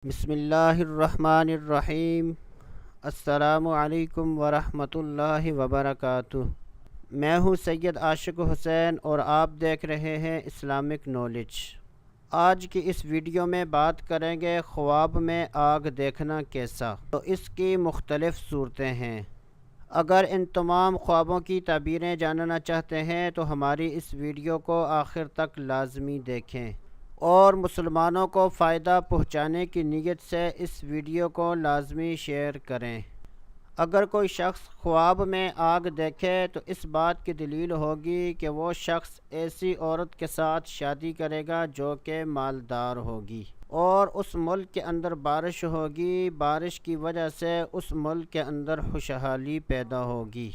بسم اللہ الرحمن الرحیم۔ السلام علیکم ورحمۃ اللہ وبرکاتہ۔ میں ہوں سید عاشق حسین اور آپ دیکھ رہے ہیں اسلامک نالج۔ آج کی اس ویڈیو میں بات کریں گے خواب میں آگ دیکھنا کیسا، تو اس کی مختلف صورتیں ہیں۔ اگر ان تمام خوابوں کی تعبیریں جاننا چاہتے ہیں تو ہماری اس ویڈیو کو آخر تک لازمی دیکھیں، اور مسلمانوں کو فائدہ پہنچانے کی نیت سے اس ویڈیو کو لازمی شیئر کریں۔ اگر کوئی شخص خواب میں آگ دیکھے تو اس بات کی دلیل ہوگی کہ وہ شخص ایسی عورت کے ساتھ شادی کرے گا جو کہ مالدار ہوگی، اور اس ملک کے اندر بارش ہوگی، بارش کی وجہ سے اس ملک کے اندر خوشحالی پیدا ہوگی۔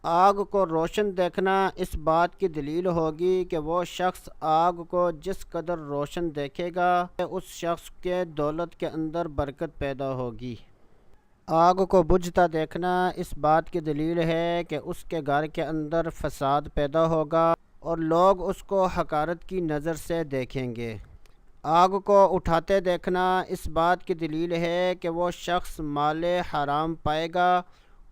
آگ کو روشن دیکھنا اس بات کی دلیل ہوگی کہ وہ شخص آگ کو جس قدر روشن دیکھے گا اس شخص کے دولت کے اندر برکت پیدا ہوگی۔ آگ کو بجھتا دیکھنا اس بات کی دلیل ہے کہ اس کے گھر کے اندر فساد پیدا ہوگا اور لوگ اس کو حقارت کی نظر سے دیکھیں گے۔ آگ کو اٹھاتے دیکھنا اس بات کی دلیل ہے کہ وہ شخص مال حرام پائے گا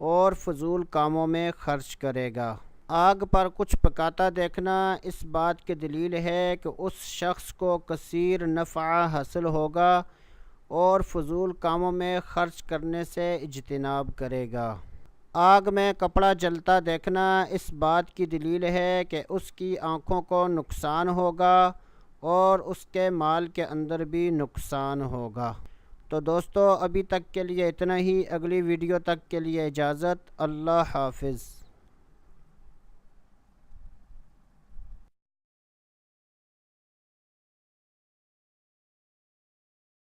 اور فضول کاموں میں خرچ کرے گا۔ آگ پر کچھ پکاتا دیکھنا اس بات کی دلیل ہے کہ اس شخص کو کثیر نفع حاصل ہوگا اور فضول کاموں میں خرچ کرنے سے اجتناب کرے گا۔ آگ میں کپڑا جلتا دیکھنا اس بات کی دلیل ہے کہ اس کی آنکھوں کو نقصان ہوگا اور اس کے مال کے اندر بھی نقصان ہوگا۔ تو دوستو ابھی تک کے لیے اتنا ہی، اگلی ویڈیو تک کے لیے اجازت، اللہ حافظ۔